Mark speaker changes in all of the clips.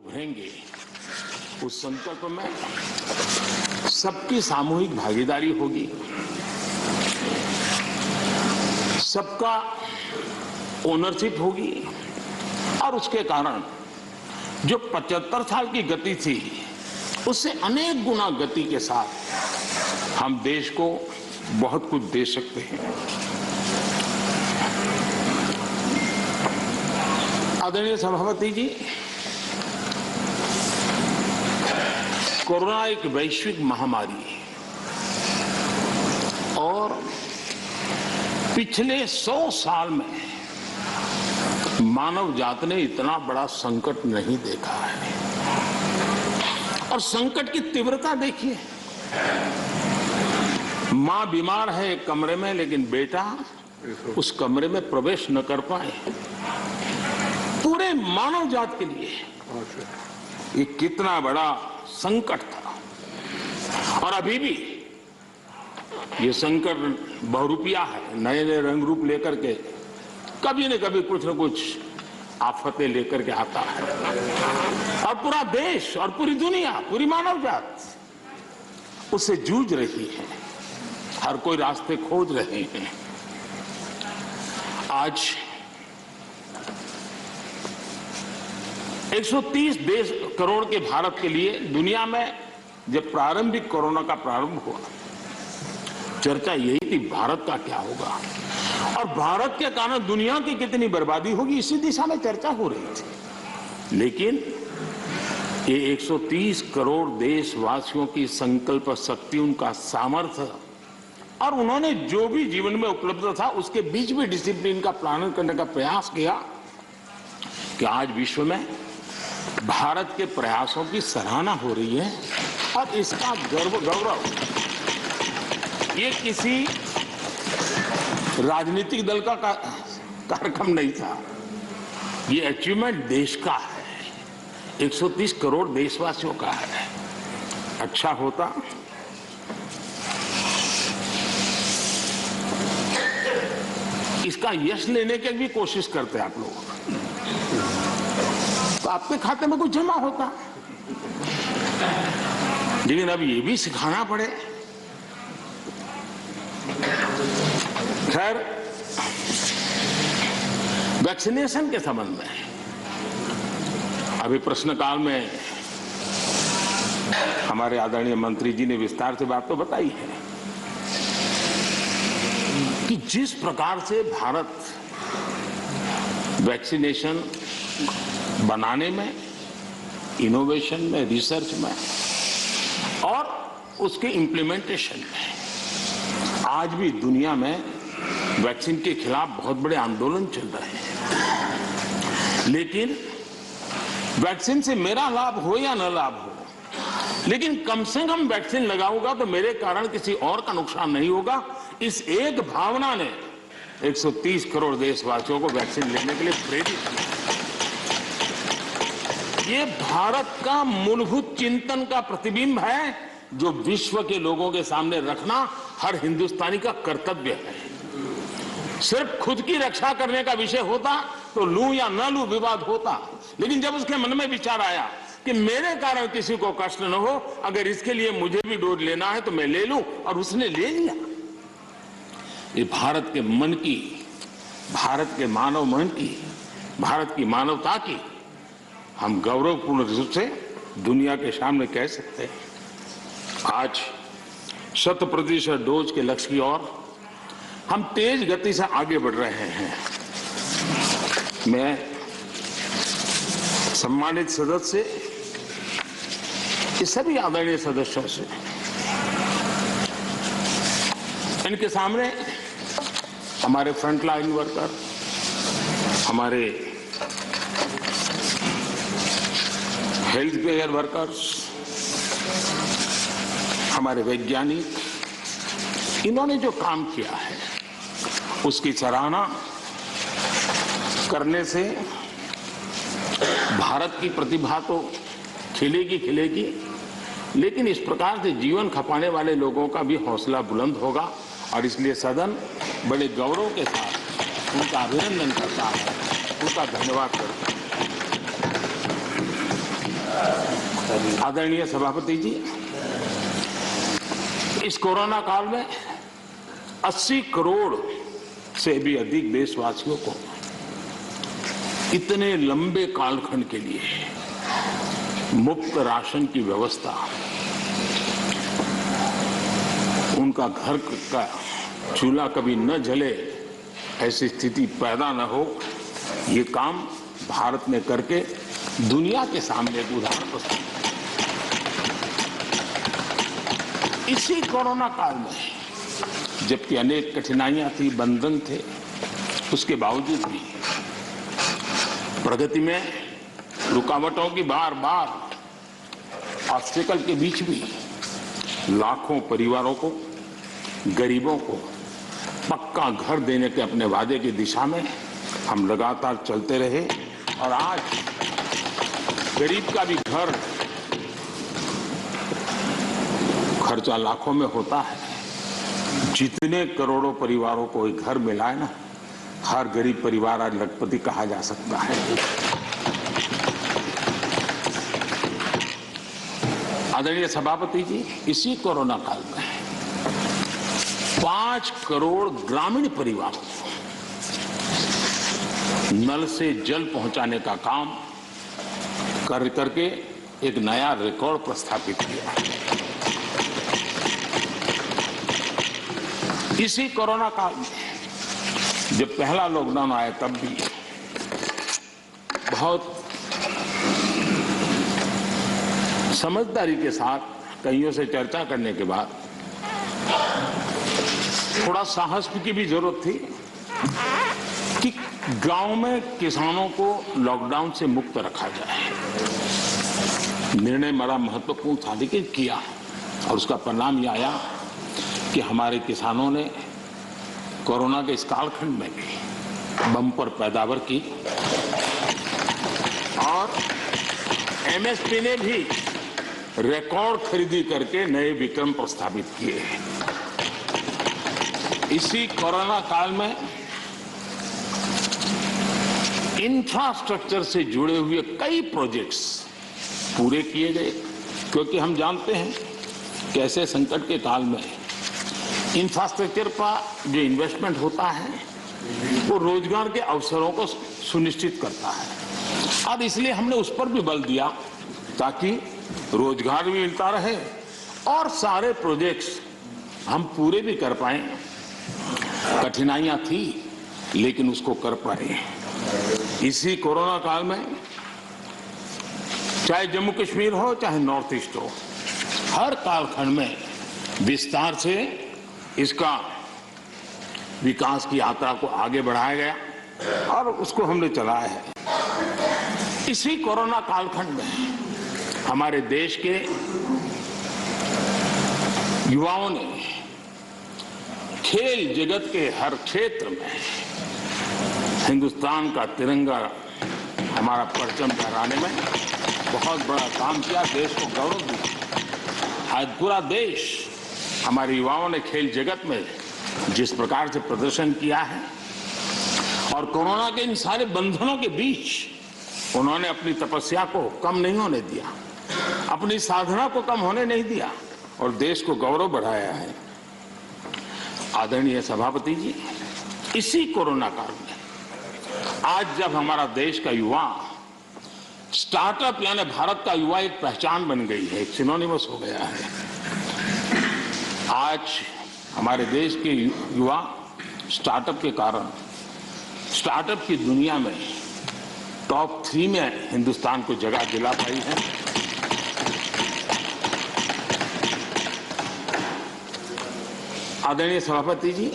Speaker 1: उभरेंगे, उस संकल्प में सबकी सामूहिक भागीदारी होगी, सबका ओनरशिप होगी और उसके कारण जो 75 साल की गति थी उससे अनेक गुना गति के साथ हम देश को बहुत कुछ दे सकते हैं। आदरणीय सभापति जी, कोरोना एक वैश्विक महामारी है और पिछले 100 साल में मानव जात ने इतना बड़ा संकट नहीं देखा है और संकट की तीव्रता देखिए। मां बीमार है एक कमरे में, लेकिन बेटा उस कमरे में प्रवेश न कर पाए। पूरे मानव जात के लिए ये कितना बड़ा संकट था और अभी भी ये संकट बहुरूपिया है, नए नए रंग रूप लेकर के कभी न कभी कुछ न कुछ आफतें लेकर के आता है और पूरा देश और पूरी दुनिया, पूरी मानव जात उससे जूझ रही है। हर कोई रास्ते खोज रहे हैं। आज 130 देश करोड़ के भारत के लिए दुनिया में जब प्रारंभिक कोरोना का प्रारंभ हुआ, चर्चा यही थी भारत का क्या होगा और भारत के कारण दुनिया की कितनी बर्बादी होगी, इसी दिशा में चर्चा हो रही थी। लेकिन ये 130 करोड़ देशवासियों की संकल्प शक्ति, उनका सामर्थ्य और उन्होंने जो भी जीवन में उपलब्ध था उसके बीच में डिसिप्लिन का पालन करने का प्रयास किया कि आज विश्व में भारत के प्रयासों की सराहना हो रही है और इसका गौरव ये किसी राजनीतिक दल का कार्यक्रम नहीं था, ये अचीवमेंट देश का है, 130 करोड़ देशवासियों का है। अच्छा होता इसका यश लेने की भी कोशिश करते आप लोग तो आपके खाते में कुछ जमा होता, लेकिन अब ये भी सिखाना पड़े। खैर, वैक्सीनेशन के संबंध में अभी प्रश्नकाल में हमारे आदरणीय मंत्री जी ने विस्तार से बात तो बताई है कि जिस प्रकार से भारत वैक्सीनेशन बनाने में, इनोवेशन में, रिसर्च में और उसके इम्प्लीमेंटेशन में आज भी दुनिया में वैक्सीन के खिलाफ बहुत बड़े आंदोलन चल रहे हैं। लेकिन वैक्सीन से मेरा लाभ हो या न लाभ हो, लेकिन कम से कम वैक्सीन लगाऊंगा तो मेरे कारण किसी और का नुकसान नहीं होगा। इस एक भावना ने 130 करोड़ देशवासियों को वैक्सीन लेने के लिए प्रेरित किया। ये भारत का मूलभूत चिंतन का प्रतिबिंब है जो विश्व के लोगों के सामने रखना हर हिंदुस्तानी का कर्तव्य है। सिर्फ खुद की रक्षा करने का विषय होता तो लूं या न लूं विवाद होता, लेकिन जब उसके मन में विचार आया कि मेरे कारण किसी को कष्ट न हो, अगर इसके लिए मुझे भी डोज लेना है तो मैं ले लूं, और उसने ले लिया। ये भारत के मन की, भारत के मानव मन की, भारत की मानवता की हम गौरवपूर्ण रूप से दुनिया के सामने कह सकते हैं। आज 100% डोज के लक्ष्य की ओर हम तेज गति से आगे बढ़ रहे हैं। मैं सम्मानित सदस्य, ये सभी आदरणीय सदस्यों से, इनके सामने हमारे फ्रंटलाइन वर्कर, हमारे हेल्थ केयर वर्कर्स, हमारे वैज्ञानिक, इन्होंने जो काम किया है उसकी सराहना करने से भारत की प्रतिभा तो खिलेगी, लेकिन इस प्रकार से जीवन खपाने वाले लोगों का भी हौसला बुलंद होगा और इसलिए सदन बड़े गौरव के साथ उनका अभिनंदन करता है, उनका धन्यवाद करता है। आदरणीय सभापति जी, इस कोरोना काल में 80 करोड़ से भी अधिक देशवासियों को इतने लंबे कालखंड के लिए मुफ्त राशन की व्यवस्था, उनका घर का चूल्हा कभी न जले, ऐसी स्थिति पैदा न हो, ये काम भारत ने करके दुनिया के सामने एक उदाहरण प्रस्तुत किया। इसी कोरोना काल में जबकि अनेक कठिनाइयां थी, बंधन थे, उसके बावजूद भी प्रगति में रुकावटों की बार बार ऑब्स्टेकल के बीच भी लाखों परिवारों को, गरीबों को पक्का घर देने के अपने वादे की दिशा में हम लगातार चलते रहे और आज गरीब का भी घर खर्चा लाखों में होता है। जितने करोड़ों परिवारों को एक घर मिला है ना, हर गरीब परिवार आज लखपति कहा जा सकता है। आदरणीय सभापति जी, इसी कोरोना काल में 5 करोड़ ग्रामीण परिवारों को नल से जल पहुंचाने का काम करके एक नया रिकॉर्ड प्रस्थापित किया। इसी कोरोना काल में जब पहला लॉकडाउन आया तब भी बहुत समझदारी के साथ कईयों से चर्चा करने के बाद थोड़ा साहस की भी जरूरत थी कि गांव में किसानों को लॉकडाउन से मुक्त रखा जाए। निर्णय बड़ा महत्वपूर्ण था, लेकिन किया और उसका परिणाम यह आया कि हमारे किसानों ने कोरोना के इस कालखंड में भी बम्पर पैदावार की और एमएसपी ने भी रिकॉर्ड खरीदी करके नए विक्रम प्रस्तावित किए। इसी कोरोना काल में इंफ्रास्ट्रक्चर से जुड़े हुए कई प्रोजेक्ट्स पूरे किए गए, क्योंकि हम जानते हैं कि ऐसे संकट के काल में इंफ्रास्ट्रक्चर पर जो इन्वेस्टमेंट होता है वो रोजगार के अवसरों को सुनिश्चित करता है और इसलिए हमने उस पर भी बल दिया ताकि रोजगार भी मिलता रहे और सारे प्रोजेक्ट्स हम पूरे भी कर पाए। कठिनाइयां थी लेकिन उसको कर पाए। इसी कोरोना काल में चाहे जम्मू कश्मीर हो चाहे नॉर्थ ईस्ट हो, हर कालखंड में विस्तार से इसका विकास की यात्रा को आगे बढ़ाया गया और उसको हमने चलाया है। इसी कोरोना कालखंड में हमारे देश के युवाओं ने खेल जगत के हर क्षेत्र में हिंदुस्तान का तिरंगा, हमारा परचम फहराने में बहुत बड़ा काम किया, देश को गौरव दिया। आज पूरा देश, हमारे युवाओं ने खेल जगत में जिस प्रकार से प्रदर्शन किया है और कोरोना के इन सारे बंधनों के बीच उन्होंने अपनी तपस्या को कम नहीं होने दिया, अपनी साधना को कम होने नहीं दिया और देश को गौरव बढ़ाया है। आदरणीय सभापति जी, इसी कोरोना काल में आज जब हमारा देश का युवा स्टार्टअप यानी भारत का युवा एक पहचान बन गई है, एक सिनोनिमस हो गया है। आज हमारे देश के युवा स्टार्टअप के कारण स्टार्टअप की दुनिया में टॉप 3 में हिंदुस्तान को जगह दिला पाई है। आदरणीय सभापति जी,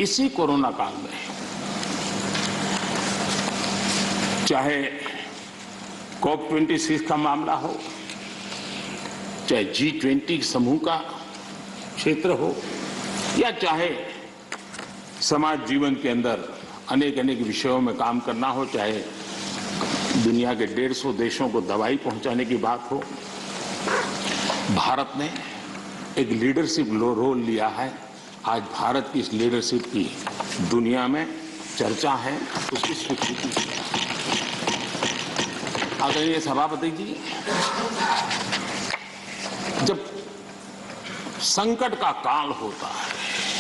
Speaker 1: इसी कोरोना काल में चाहे COP26 का मामला हो, चाहे G20 समूह का क्षेत्र हो या चाहे समाज जीवन के अंदर अनेक अनेक विषयों में काम करना हो, चाहे दुनिया के 150 देशों को दवाई पहुंचाने की बात हो, भारत ने एक लीडरशिप रोल लिया है। आज भारत की इस लीडरशिप की दुनिया में चर्चा है, उसकी स्वीकृति है। आदरणीय सभापति जी, जब संकट का काल होता है